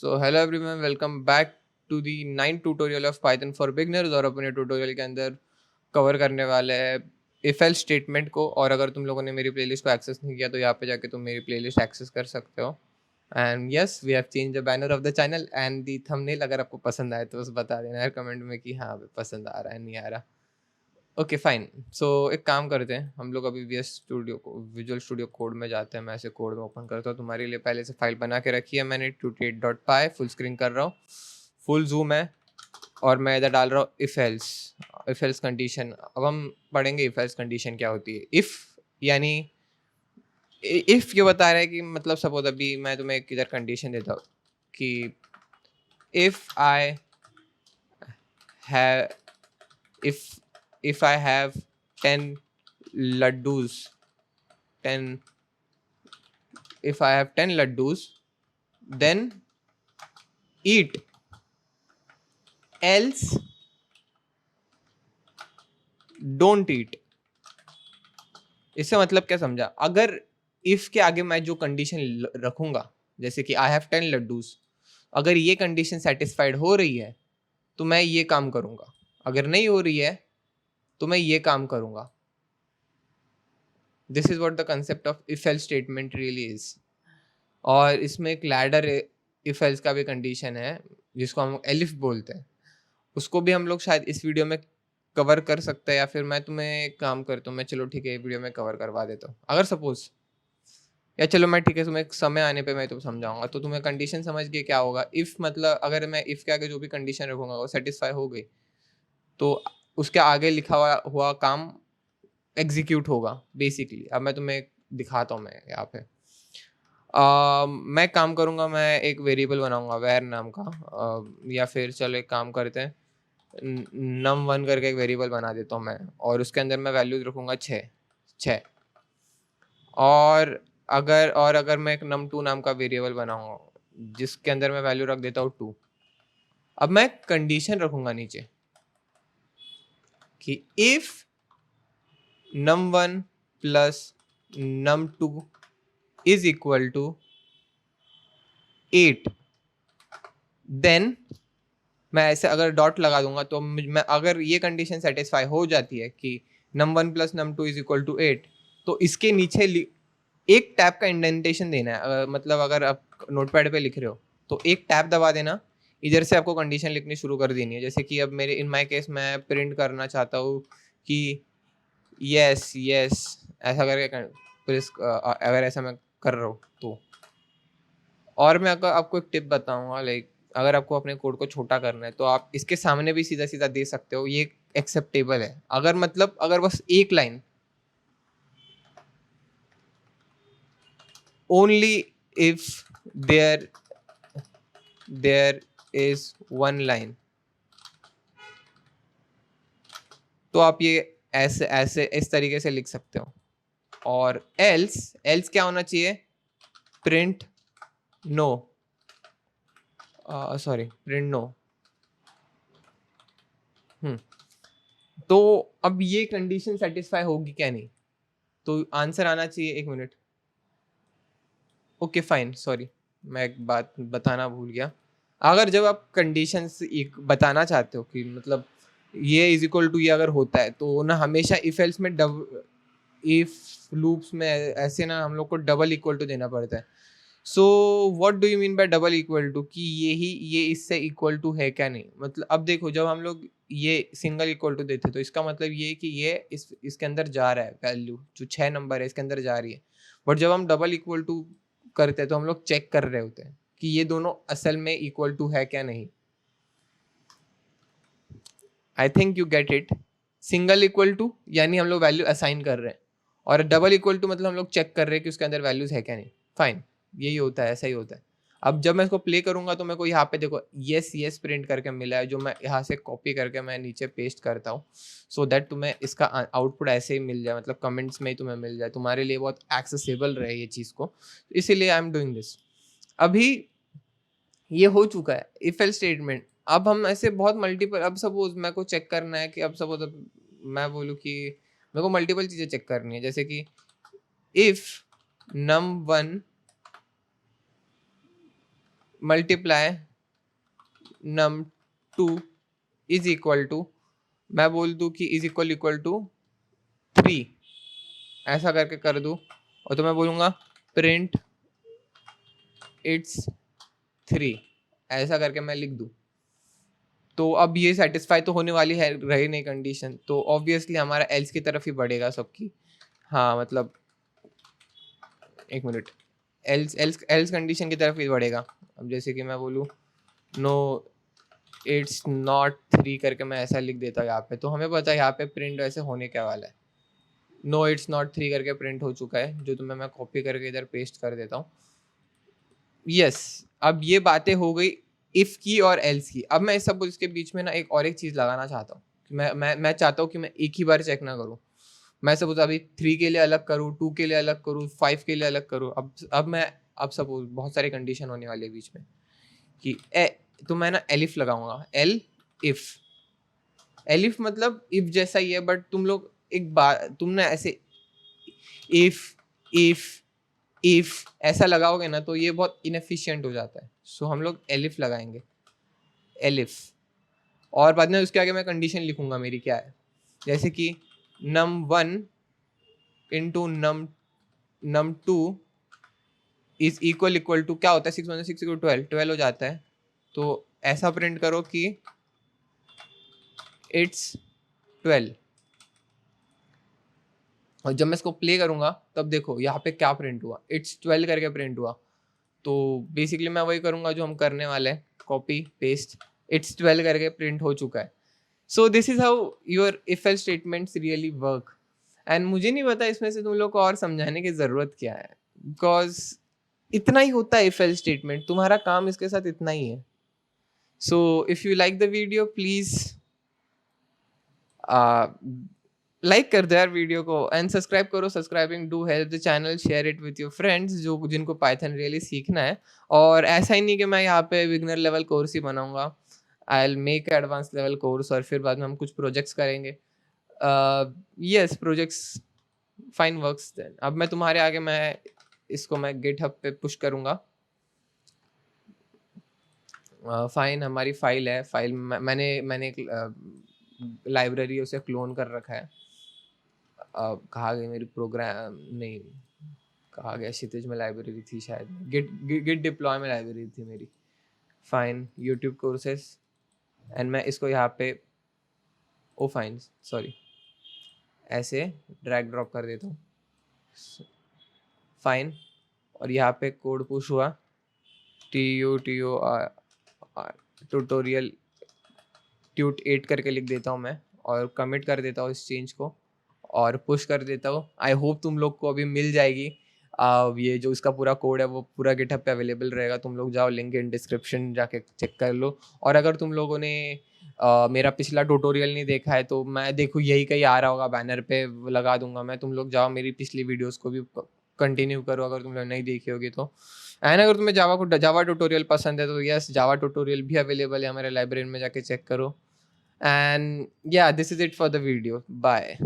So hello everyone, welcome back to the 9 tutorial of Python for beginners. और अपने tutorial के अंदर cover करने वाले हैं इफ एल्स स्टेटमेंट को। और अगर तुम लोगों ने मेरी प्लेलिस्ट को एक्सेस नहीं किया तो यहाँ पे जाके तुम मेरी प्लेलिस्ट एक्सेस कर सकते हो। And yes, we have change the banner of the channel and the thumbnail. अगर आपको पसंद आए तो बस बता देना यार कमेंट में कि हाँ पसंद आ रहा है नहीं आ रहा। Okay fine. सो एक काम करते हैं, हम लोग अभी वीएस स्टूडियो को विजुअल स्टूडियो कोड में जाते हैं। मैं ऐसे कोड में ओपन करता हूँ, तुम्हारे लिए पहले से फाइल बना के रखी है मैंने 28.py। फुल स्क्रीन कर रहा हूँ, फुल जूम है, और मैं इधर डाल रहा हूँ इफ एल्स कंडीशन। अब हम पढ़ेंगे इफ एल्स कंडीशन क्या होती है। इफ यानी इफ ये बता रहा है कि मतलब सपोज अभी मैं तुम्हें एक इधर कंडीशन देता हूँ कि if I have if I have 10 laddus 10 if I have 10 laddus, then eat, else don't eat। इससे मतलब क्या समझा? अगर if के आगे मैं जो कंडीशन रखूंगा, जैसे कि I have 10 लड्डूस, अगर ये कंडीशन सेटिस्फाइड हो रही है तो मैं ये काम करूंगा, अगर नहीं हो रही है तो मैं ये काम करूंगा। This is what the concept of if else statement really is. और इसमें एक लैडर इफ एल्स का भी कंडीशन है जिसको हम एलिफ बोलते हैं। उसको भी हम लोग शायद इस वीडियो में कवर कर सकते हैं, या फिर मैं तुम्हें एक काम करता हूँ, मैं चलो ठीक है वीडियो में कवर करवा देता हूँ अगर सपोज, या चलो मैं ठीक है तुम्हें समय आने पे मैं तुम्हें समझाऊंगा तो तुम्हें कंडीशन समझ गए क्या होगा। इफ मतलब अगर मैं इफ के आगे जो भी कंडीशन रखूंगा वो सेटिस्फाई हो गई तो उसके आगे लिखा हुआ काम एग्जीक्यूट होगा बेसिकली। अब मैं तुम्हें दिखाता हूँ, मैं यहाँ पे मैं काम करूँगा, मैं एक वेरिएबल बनाऊँगा वेर नाम का, या फिर चलो एक काम करते हैं num1 करके एक वेरिएबल बना देता हूँ मैं, और उसके अंदर मैं वैल्यूज रखूँगा 6। और अगर मैं एक num2 नाम का वेरिएबल बनाऊँगा जिसके अंदर मैं वैल्यू रख देता हूँ 2। अब मैं कंडीशन रखूँगा नीचे कि if num1 plus num2 is equal to 8, then मैं ऐसे अगर डॉट लगा दूंगा तो मैं अगर ये कंडीशन सेटिस्फाई हो जाती है कि num1 plus num2 is equal to 8, तो इसके नीचे एक टैब का इंडेंटेशन देना है। मतलब अगर आप नोटपैड पे लिख रहे हो तो एक टैब दबा देना, इधर से आपको कंडीशन लिखनी शुरू कर देनी है। जैसे कि अब मेरे इन माय केस मैं प्रिंट करना चाहता हूँ कि यस यस, ऐसा करके अगर ऐसा मैं कर रहा हूँ तो। और मैं अगर आपको एक टिप बताऊंगा, लाइक अगर आपको अपने कोड को छोटा करना है तो आप इसके सामने भी सीधा सीधा दे सकते हो, ये एक्सेप्टेबल है। अगर मतलब अगर बस एक line, only if there is one line, तो आप ये ऐसे ऐसे इस तरीके से लिख सकते हो। और एल्स क्या होना चाहिए? Print no, sorry print no. तो अब ये कंडीशन सेटिस्फाई होगी क्या? नहीं, तो आंसर आना चाहिए, एक मिनट। ओके फाइन, सॉरी मैं एक बात बताना भूल गया। अगर जब आप कंडीशंस एक बताना चाहते हो कि मतलब ये इज इक्वल टू ये अगर होता है तो ना हमेशा इफ एल्स में इफ लूप्स में ऐसे ना हम लोग को डबल इक्वल टू देना पड़ता है। So what do you mean by double equal to, कि ये इससे इक्वल टू है क्या? नहीं, मतलब अब देखो जब हम लोग ये सिंगल इक्वल टू देते तो इसका मतलब ये कि ये इसके अंदर जा रहा है, वैल्यू जो 6 नंबर है इसके अंदर जा रही है। बट जब हम डबल इक्वल टू करते हैं तो हम लोग चेक कर रहे होते हैं कि ये दोनों असल में इक्वल टू है क्या नहीं। I think you get it. Single equal to यानी हम लोग वैल्यू असाइन कर रहे हैं, और डबल इक्वल टू मतलब हम लोग चेक कर रहे हैं कि उसके अंदर वैल्यूज है क्या नहीं। फाइन, यही होता है, ऐसा ही होता है। अब जब मैं इसको प्ले करूंगा तो मेरे को यहाँ पे देखो यस यस प्रिंट करके मिला है, जो मैं यहाँ से कॉपी करके मैं नीचे पेस्ट करता हूँ सो दैट तुम्हें इसका आउटपुट ऐसे ही मिल जाए, मतलब कमेंट्स में ही तुम्हें मिल जाए, तुम्हारे लिए बहुत एक्सेसिबल रहे ये चीज़ को। इसीलिए आई एम डूइंग दिस। अभी ये हो चुका है इफ एल स्टेटमेंट। अब हम ऐसे बहुत मल्टीपल, अब सपोज मेरे को चेक करना है कि अब सपोज मैं बोलूँ कि मेरे को मल्टीपल चीज़ें चेक करनी है, जैसे कि if num1 multiply num2 is equal to, मैं बोल दूँ कि इज इक्वल टू 3, ऐसा करके कर दूँ, और तो मैं बोलूँगा प्रिंट इट्स 3, ऐसा करके मैं लिख दूँ। तो अब ये सेटिस्फाई तो होने वाली है रही नहीं कंडीशन, तो ऑब्वियसली हमारा एल्स की तरफ ही बढ़ेगा सबकी। हाँ मतलब एक minute, else else else condition की तरफ ही बढ़ेगा। अब जैसे कि मैं बोलूँ नो इट्स नॉट 3 करके मैं ऐसा लिख देता हूँ यहाँ पे, तो हमें पता है यहाँ पे प्रिंट वैसे होने क्या वाला है। नो इट्स नॉट 3 करके प्रिंट हो चुका है, जो तुम्हें मैं कॉपी करके इधर पेस्ट कर देता हूँ। यस, अब ये बातें हो गई इफ की और एल्स की। अब मैं इस सब इसके बीच में ना एक और एक चीज़ लगाना चाहता हूँ। मैं चाहता हूँ कि मैं एक ही बार चेक ना करूँ। मैं सपोज अभी 3 के लिए अलग करूँ, 2 के लिए अलग करूँ, 5 के लिए अलग करूँ। अब सपोज बहुत सारी कंडीशन होने वाली है बीच में कि तो मैं ना एलिफ लगाऊंगा, एल इफ। एलिफ मतलब इफ जैसा ही है, बट तुम लोग एक बार तुमने ऐसे इफ इफ ऐसा लगाओगे ना तो ये बहुत इनएफिशिएंट हो जाता है। सो हम लोग एलिफ लगाएंगे, एलिफ। और बाद में उसके आगे मैं कंडीशन लिखूंगा मेरी क्या है, जैसे कि num1 into num2 is equal to क्या होता है, 6 × 6 = 12 हो जाता है। तो ऐसा प्रिंट करो कि इट्स 12, और जब मैं इसको प्ले करूंगा तब देखो यहाँ पे क्या प्रिंट हुआ, इट्स 12 करके प्रिंट हुआ। तो बेसिकली मैं वही करूंगा जो हम करने वाले हैं, कॉपी पेस्ट, इट्स 12 करके प्रिंट हो चुका है। So this is how your if else statements really work. And मुझे नहीं पता इसमें से तुम लोग को और समझाने की ज़रूरत क्या है, बिकॉज इतना ही होता है इफ एल्स स्टेटमेंट, तुम्हारा काम इसके साथ इतना ही है। So if you like the video please like कर दो यार वीडियो को, एंड सब्सक्राइब करो। Subscribing do help the channel, share it with your friends जो जिनको पाइथन रियली सीखना है। और ऐसा ही नहीं कि मैं यहाँ पे बिगनर लेवल कोर्स ही बनाऊंगा, I will make advance level course, और फिर बाद में हम कुछ प्रोजेक्ट्स करेंगे। Yes, projects fine works then. अब मैं तुम्हारे आगे मैं इसको मैं गिटहब पे पुश करूँगा। फाइन हमारी फाइल है, फाइल मैंने एक लाइब्रेरी उसे क्लोन कर रखा है। कहाँ गई मेरी प्रोग्राम, नहीं कहाँ गया, क्षितिज में लाइब्रेरी थी शायद, गिट डिप्लॉय में लाइब्रेरी थी मेरी। फाइन यूट्यूब कोर्सेस, एंड मैं इसको यहाँ पे ओ फाइन सॉरी ऐसे ड्रैग ड्रॉप कर देता हूँ। फाइन, और यहाँ पे कोड पुश हुआ, TUTOR ट्यूटोरियल ट्यूट 8 करके लिख देता हूँ मैं, और कमिट कर देता हूँ इस चेंज को, और पुश कर देता हूँ। आई होप तुम लोग को अभी मिल जाएगी ये जो इसका पूरा कोड है वो पूरा गिटहब पे अवेलेबल रहेगा। तुम लोग जाओ, लिंक इन डिस्क्रिप्शन जाके चेक कर लो। और अगर तुम लोगों ने मेरा पिछला ट्यूटोरियल नहीं देखा है तो मैं देखो यही कहीं आ रहा होगा, बैनर पे लगा दूंगा मैं, तुम लोग जाओ मेरी पिछली वीडियोस को भी कंटिन्यू करो अगर तुम लोग नहीं देखी होगी तो। एंड अगर तुम्हें जावा ट्यूटोरियल पसंद है तो यस, जावा ट्यूटोरियल भी अवेलेबल है हमारे लाइब्रेरी में, जाके चेक करो। And yeah, this is it for the video. Bye.